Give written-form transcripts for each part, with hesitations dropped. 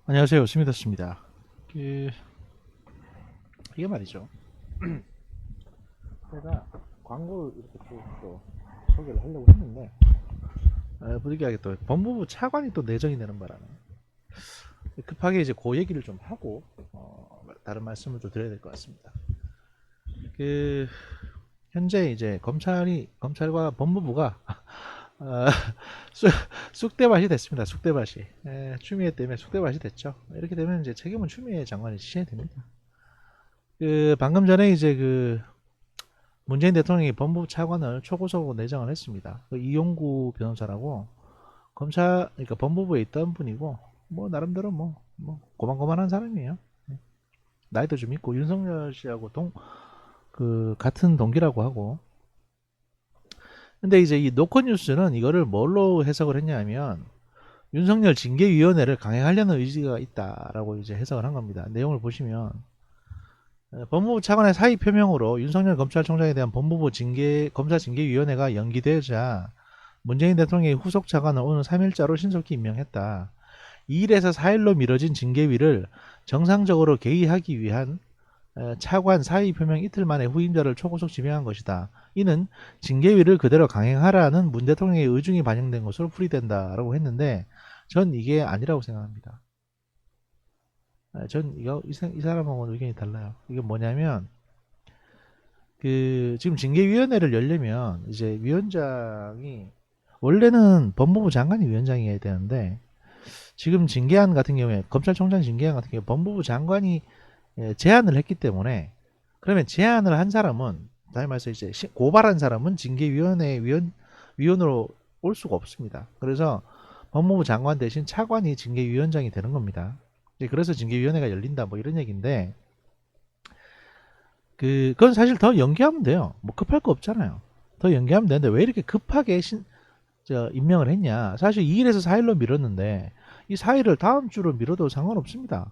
안녕하세요. 스미더스입니다. 이게 말이죠. 제가 광고를 이렇게 또 소개를 하려고 했는데 부득이하게 또 법무부 차관이 또 내정이 되는 바람에 급하게 이제 그 얘기를 좀 하고 다른 말씀을 좀 드려야 될 것 같습니다. 그 현재 이제 검찰과 법무부가 어, 쑥- 쑥대밭이 됐습니다. 쑥대밭이 추미애 때문에 쑥대밭이 됐죠. 이렇게 되면 이제 책임은 추미애 장관이 지셔야 됩니다. 방금 전에 이제 문재인 대통령이 법무부 차관을 초고속으로 내정을 했습니다. 이용구 변호사라고 그러니까 법무부에 있던 분이고, 뭐, 나름대로 고만고만한 사람이에요. 나이도 좀 있고, 윤석열 씨하고 같은 동기라고 하고. 근데 이제 이 노컷뉴스는 이거를 뭘로 해석을 했냐면, 윤석열 징계위원회를 강행하려는 의지가 있다라고 이제 해석을 한 겁니다. 내용을 보시면, 법무부 차관의 사의 표명으로 윤석열 검찰총장에 대한 검사징계위원회가 연기되자 문재인 대통령의 후속 차관을 오늘 3일자로 신속히 임명했다. 2일에서 4일로 미뤄진 징계위를 정상적으로 개의하기 위한 차관 사의 표명 이틀 만에 후임자를 초고속 지명한 것이다. 이는 징계위를 그대로 강행하라는 문 대통령의 의중이 반영된 것으로 풀이된다라고 했는데 전 이게 아니라고 생각합니다. 전 이 사람하고는 의견이 달라요. 이게 뭐냐면 지금 징계위원회를 열려면 이제 위원장이 원래는 법무부 장관이 위원장이어야 되는데 지금 징계안 같은 경우에 검찰총장 징계안 같은 경우에 법무부 장관이 제안을 했기 때문에 그러면 제안을 한 사람은 다시 말해서 이제 고발한 사람은 징계위원회 위원으로 올 수가 없습니다. 그래서 법무부 장관 대신 차관이 징계위원장이 되는 겁니다. 그래서 징계위원회가 열린다 뭐 이런 얘기인데 그건 사실 더 연기하면 돼요. 뭐 급할 거 없잖아요. 더 연기하면 되는데 왜 이렇게 급하게 임명을 했냐. 사실 2일에서 4일로 미뤘는데 이 4일을 다음 주로 미뤄도 상관없습니다.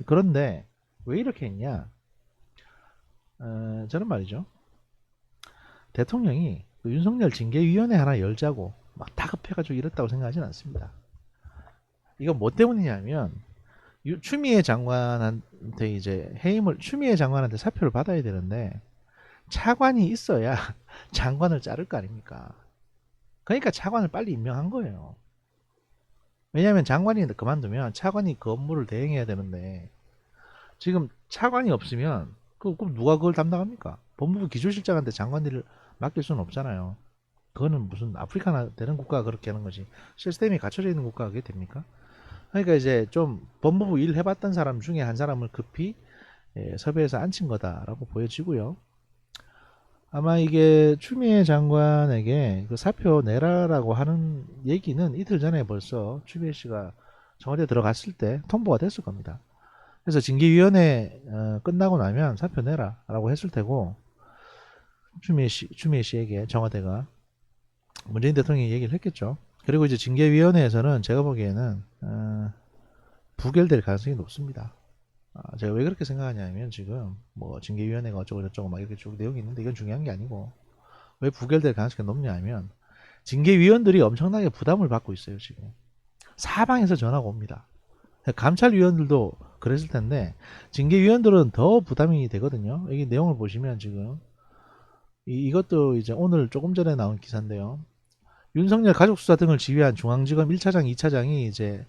그런데 왜 이렇게 했냐. 저는 말이죠. 대통령이 윤석열 징계위원회 하나 열자고 막 다급해가지고 이랬다고 생각하지는 않습니다. 이건 뭐 때문이냐면 추미애 장관한테 이제 추미애 장관한테 사표를 받아야 되는데 차관이 있어야 장관을 자를 거 아닙니까? 그러니까 차관을 빨리 임명한 거예요. 왜냐하면 장관이 그만두면 차관이 그 업무를 대행해야 되는데 지금 차관이 없으면 그럼 누가 그걸 담당합니까? 법무부 기조실장한테 장관 일을 맡길 수는 없잖아요. 그거는 무슨 아프리카나 되는 국가가 그렇게 하는 거지. 시스템이 갖춰져 있는 국가가 그게 됩니까? 그러니까 이제 좀 법무부 일 해봤던 사람 중에 한 사람을 급히 섭외해서 앉힌 거다라고 보여지고요. 아마 이게 추미애 장관에게 그 사표 내라라고 하는 얘기는 이틀 전에 벌써 추미애 씨가 청와대 들어갔을 때 통보가 됐을 겁니다. 그래서 징계위원회 끝나고 나면 사표 내라라고 했을 테고 추미애 씨에게 청와대가 문재인 대통령이 얘기를 했겠죠. 그리고 이제 징계위원회에서는 제가 보기에는 부결될 가능성이 높습니다. 제가 왜 그렇게 생각하냐면 지금 뭐 징계위원회가 어쩌고 저쩌고 막 이렇게 쭉 내용이 있는데 이건 중요한 게 아니고 왜 부결될 가능성이 높냐 하면 징계위원들이 엄청나게 부담을 받고 있어요. 지금 사방에서 전화가 옵니다. 감찰위원들도 그랬을 텐데 징계위원들은 더 부담이 되거든요. 여기 내용을 보시면 지금 이것도 이제 오늘 조금 전에 나온 기사인데요. 윤석열 가족수사 등을 지휘한 중앙지검 1차장, 2차장이 이제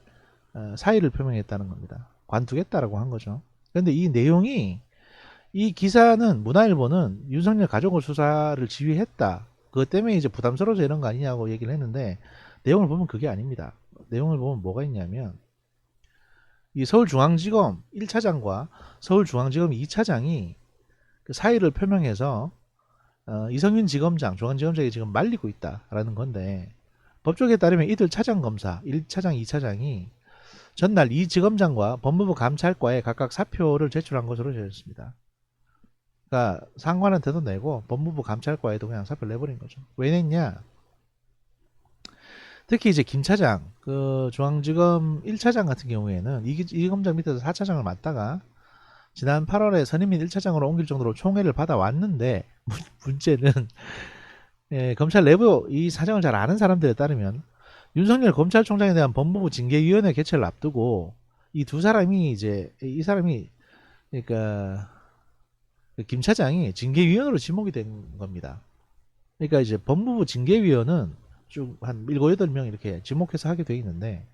사의를 표명했다는 겁니다. 관두겠다라고 한 거죠. 그런데 이 기사는 문화일보는 윤석열 가족을 수사를 지휘했다. 그것 때문에 이제 부담스러워서 이런 거 아니냐고 얘기를 했는데 내용을 보면 그게 아닙니다. 내용을 보면 뭐가 있냐면 이 서울중앙지검 1차장과 서울중앙지검 2차장이 그 사의를 표명해서 이성윤 지검장, 중앙지검장이 지금 말리고 있다라는 건데 법조계에 따르면 이들 차장검사 1차장, 2차장이 전날 이 지검장과 법무부 감찰과에 각각 사표를 제출한 것으로 전해졌습니다. 그러니까 상관한테도 내고 법무부 감찰과에도 그냥 사표를 내버린 거죠. 왜 냈냐? 특히 이제 김 차장, 그 중앙지검 1차장 같은 경우에는 이 검장 밑에서 4차장을 맡다가 지난 8월에 선임인 1차장으로 옮길 정도로 총애를 받아왔는데 문제는 검찰 내부 이 사정을 잘 아는 사람들에 따르면 윤석열 검찰총장에 대한 법무부 징계위원회 개최를 앞두고 이 두 사람이 이제 이 사람이 그러니까 김 차장이 징계위원으로 지목이 된 겁니다. 그러니까 이제 법무부 징계위원은 쭉 한 7, 8명 이렇게 지목해서 하게 돼 있는데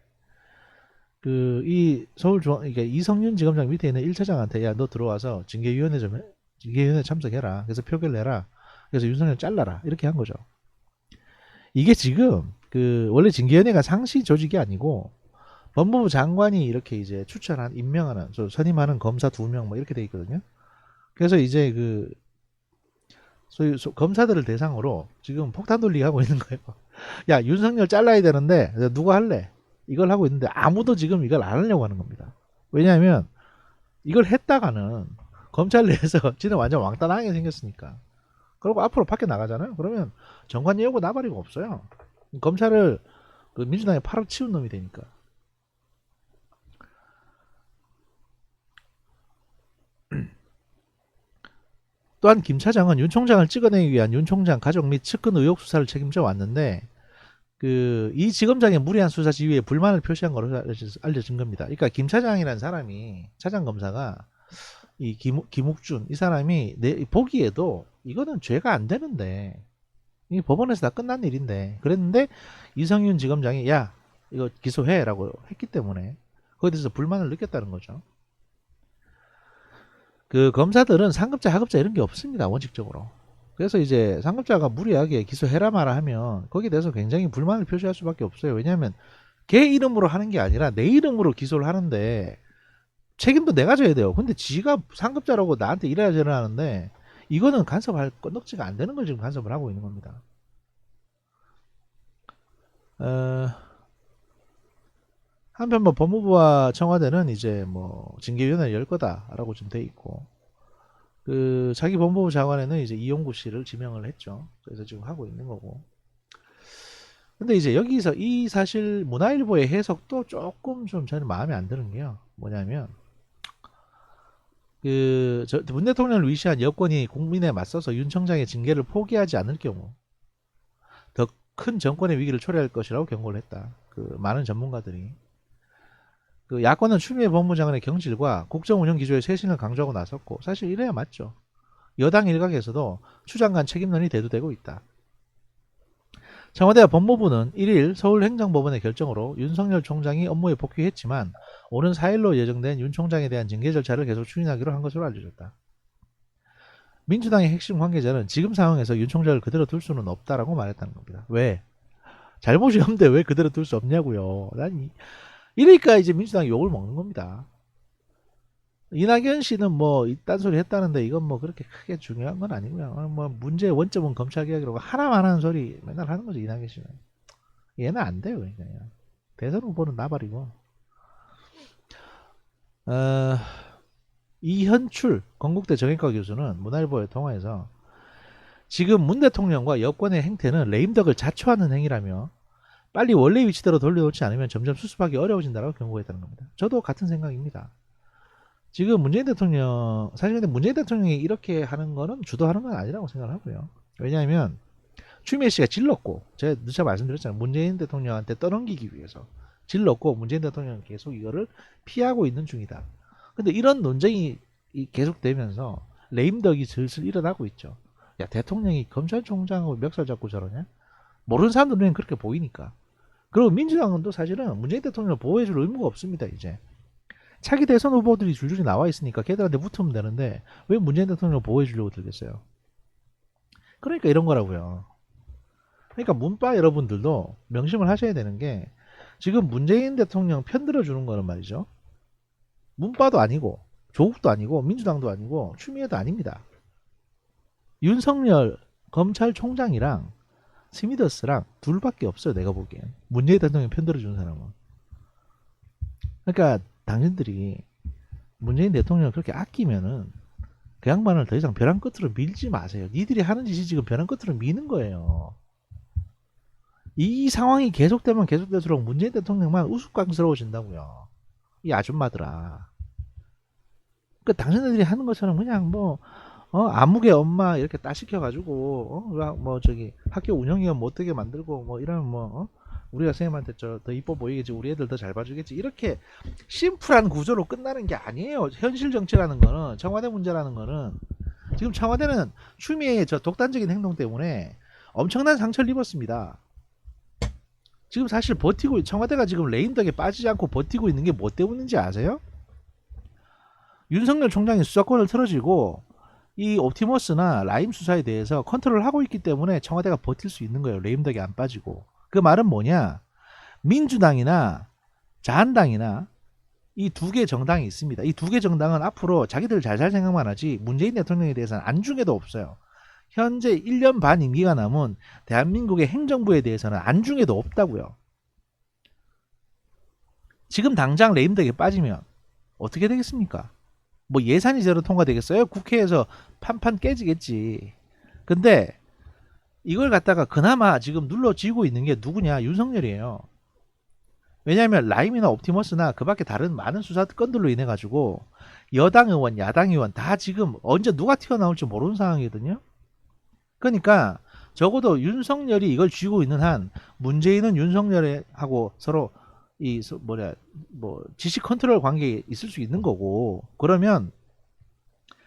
그 이 서울중앙 그러니까 이성윤 지검장 밑에 있는 1차장한테 야 너 들어와서 징계위원회 좀 해. 징계위원회 참석해라. 그래서 표결 내라. 그래서 윤석열 잘라라. 이렇게 한 거죠. 이게 지금 그 원래 징계위원회가 상시 조직이 아니고 법무부 장관이 이렇게 이제 추천한 임명하는 선임하는 검사 2명 뭐 이렇게 돼 있거든요. 그래서 이제 그 소위 검사들을 대상으로 지금 폭탄 돌리기 하고 있는 거예요. 야 윤석열 잘라야 되는데 누가 할래? 이걸 하고 있는데 아무도 지금 이걸 안 하려고 하는 겁니다. 왜냐하면 이걸 했다가는 검찰 내에서 지는 완전 왕따당하게 생겼으니까. 그리고 앞으로 밖에 나가잖아요. 그러면 정관 예우고 나발이고 없어요. 검찰을 그 민주당에 팔아치운 놈이 되니까. 또한 김 차장은 윤 총장을 찍어내기 위한 윤 총장 가족 및 측근 의혹 수사를 책임져 왔는데 그 이 지검장의 무리한 수사 지휘에 불만을 표시한 것으로 알려진 겁니다. 그러니까 김 차장이라는 사람이 차장 검사가 이 김욱준 이 사람이 보기에도 이거는 죄가 안 되는데 이 법원에서 다 끝난 일인데 그랬는데 이성윤 지검장이 야 이거 기소해라고 했기 때문에 거기에 대해서 불만을 느꼈다는 거죠. 그 검사들은 상급자 하급자 이런 게 없습니다 원칙적으로. 그래서 이제 상급자가 무리하게 기소해라 마라 하면 거기에 대해서 굉장히 불만을 표시할 수밖에 없어요. 왜냐하면 걔 이름으로 하는 게 아니라 내 이름으로 기소를 하는데 책임도 내가 져야 돼요. 근데 지가 상급자라고 나한테 이래야 저래야 하는데 이거는 간섭할 건덕지가 안 되는 걸 지금 간섭을 하고 있는 겁니다. 한편 뭐 법무부와 청와대는 이제 뭐 징계위원회를 열 거다라고 좀 돼 있고 그 자기 법무부 장관에는 이제 이용구 씨를 지명을 했죠. 그래서 지금 하고 있는 거고. 근데 이제 여기서 이 사실 문화일보의 해석도 조금 좀 저는 마음에 안 드는 게요. 뭐냐면 그 문 대통령을 위시한 여권이 국민에 맞서서 윤 청장의 징계를 포기하지 않을 경우 더 큰 정권의 위기를 초래할 것이라고 경고를 했다. 그 많은 전문가들이. 그 야권은 추미애 법무장관의 경질과 국정 운영 기조의 쇄신을 강조하고 나섰고 사실 이래야 맞죠. 여당 일각에서도 추 장관 책임론이 대두되고 있다. 청와대와 법무부는 1일 서울행정법원의 결정으로 윤석열 총장이 업무에 복귀했지만 오는 4일로 예정된 윤 총장에 대한 징계 절차를 계속 추진하기로 한 것으로 알려졌다. 민주당의 핵심 관계자는 지금 상황에서 윤 총장을 그대로 둘 수는 없다라고 말했다는 겁니다. 왜? 잘못이 없는데 왜 그대로 둘 수 없냐고요. 이러니까 이제 민주당이 욕을 먹는 겁니다. 이낙연 씨는 뭐 딴소리 했다는데 이건 뭐 그렇게 크게 중요한 건 아니고요. 뭐 문제의 원점은 검찰개혁이라고 하나만 하는 소리 맨날 하는 거죠. 이낙연 씨는. 얘는 안 돼요. 그러니까 대선 후보는 나발이고. 이현출 건국대 정형외과 교수는 문화일보에 통화해서 지금 문 대통령과 여권의 행태는 레임덕을 자초하는 행위라며 빨리 원래 위치대로 돌려놓지 않으면 점점 수습하기 어려워진다고 경고했다는 겁니다. 저도 같은 생각입니다. 지금 문재인 대통령 사실 근데 문재인 대통령이 이렇게 하는 거는 주도하는 건 아니라고 생각을 하고요. 왜냐하면 추미애 씨가 질렀고 제가 누차 말씀드렸잖아요. 문재인 대통령한테 떠넘기기 위해서 질렀고 문재인 대통령은 계속 이거를 피하고 있는 중이다. 근데 이런 논쟁이 계속되면서 레임덕이 슬슬 일어나고 있죠. 야 대통령이 검찰총장하고 멱살 잡고 저러냐? 모르는 사람들 눈엔 그렇게 보이니까. 그리고 민주당은 또 사실은 문재인 대통령을 보호해줄 의무가 없습니다. 이제 차기 대선 후보들이 줄줄이 나와 있으니까 걔들한테 붙으면 되는데 왜 문재인 대통령을 보호해주려고 들겠어요. 그러니까 이런 거라고요. 그러니까 문바 여러분들도 명심을 하셔야 되는 게 지금 문재인 대통령 편들어 주는 거는 말이죠. 문바도 아니고 조국도 아니고 민주당도 아니고 추미애도 아닙니다. 윤석열 검찰총장이랑 스미더스랑 둘밖에 없어요. 내가 보기엔. 문재인 대통령 편들어 주는 사람은. 그러니까 당신들이 문재인 대통령을 그렇게 아끼면은 그 양반을 더 이상 벼랑 끝으로 밀지 마세요. 니들이 하는 짓이 지금 벼랑 끝으로 미는 거예요. 이 상황이 계속되면 계속될수록 문재인 대통령만 우스꽝스러워진다고요. 이 아줌마들아. 그 당신들이 하는 것처럼 그냥 뭐 아무개 엄마 이렇게 따 시켜가지고 뭐 저기 학교 운영위원 못되게 만들고 뭐 이러면 뭐 우리가 선생님한테 더 이뻐 보이겠지, 우리 애들 더 잘 봐주겠지, 이렇게 심플한 구조로 끝나는 게 아니에요. 현실 정치라는 거는, 청와대 문제라는 거는, 지금 청와대는 추미애의 저 독단적인 행동 때문에 엄청난 상처를 입었습니다. 지금 사실 버티고, 청와대가 지금 레임덕에 빠지지 않고 버티고 있는 게 뭐 때문인지 아세요? 윤석열 총장이 수사권을 틀어지고 이 옵티머스나 라임 수사에 대해서 컨트롤을 하고 있기 때문에 청와대가 버틸 수 있는 거예요. 레임덕이 안 빠지고. 그 말은 뭐냐? 민주당이나 자한당이나 이 두 개 정당이 있습니다. 이 두 개 정당은 앞으로 자기들 잘 살 생각만 하지 문재인 대통령에 대해서는 안중에도 없어요. 현재 1년 반 임기가 남은 대한민국의 행정부에 대해서는 안중에도 없다고요. 지금 당장 레임덕에 빠지면 어떻게 되겠습니까? 뭐 예산이 제로 통과되겠어요? 국회에서 판판 깨지겠지. 근데 이걸 갖다가 그나마 지금 눌러쥐고 있는 게 누구냐? 윤석열이에요. 왜냐하면 라임이나 옵티머스나 그 밖에 다른 많은 수사 건들로 인해 가지고 여당 의원, 야당 의원 다 지금 언제 누가 튀어나올지 모르는 상황이거든요. 그러니까 적어도 윤석열이 이걸 쥐고 있는 한 문재인은 윤석열하고 서로 이 뭐 지시 컨트롤 관계에 있을 수 있는 거고, 그러면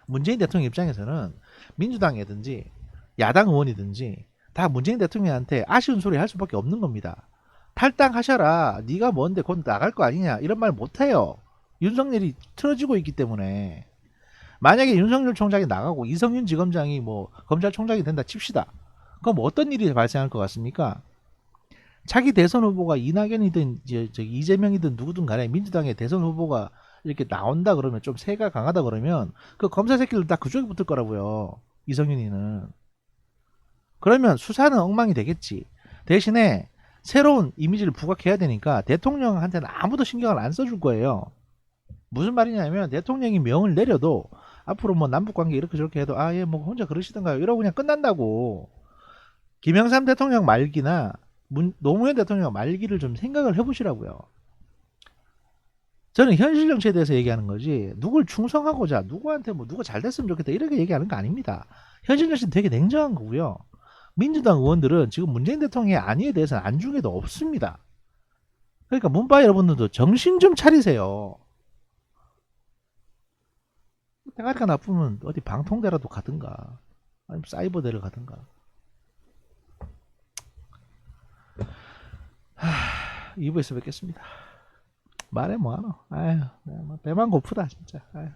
문재인 대통령 입장에서는 민주당이든지 야당 의원이든지 다 문재인 대통령한테 아쉬운 소리 할 수밖에 없는 겁니다. 탈당하셔라. 네가 뭔데 곧 나갈 거 아니냐. 이런 말 못해요. 윤석열이 틀어지고 있기 때문에. 만약에 윤석열 총장이 나가고 이성윤 지검장이 뭐 검찰총장이 된다 칩시다. 그럼 어떤 일이 발생할 것 같습니까? 차기 대선 후보가 이낙연이든 이재명이든 누구든 간에 민주당의 대선 후보가 이렇게 나온다 그러면, 좀 세가 강하다 그러면 그 검사 새끼들 다 그쪽에 붙을 거라고요. 이성윤이는. 그러면 수사는 엉망이 되겠지. 대신에 새로운 이미지를 부각해야 되니까 대통령한테는 아무도 신경을 안 써줄 거예요. 무슨 말이냐면 대통령이 명을 내려도 앞으로 뭐 남북관계 이렇게 저렇게 해도 예 뭐 혼자 그러시던가요 이러고 그냥 끝난다고. 김영삼 대통령 말기나 노무현 대통령 말기를 좀 생각을 해보시라고요. 저는 현실 정치에 대해서 얘기하는 거지 누굴 충성하고자 누구한테 뭐 누가 잘 됐으면 좋겠다 이렇게 얘기하는 거 아닙니다. 현실 정치는 되게 냉정한 거고요. 민주당 의원들은 지금 문재인 대통령의 안위에 대해서는 안중에도 없습니다. 그러니까 문바 여러분들도 정신 좀 차리세요. 대가리가 나쁘면 어디 방통대라도 가든가 아니면 사이버대를 가든가. 2부에서 뵙겠습니다. 말해 뭐하노. 아유, 배만 고프다 진짜. 아유.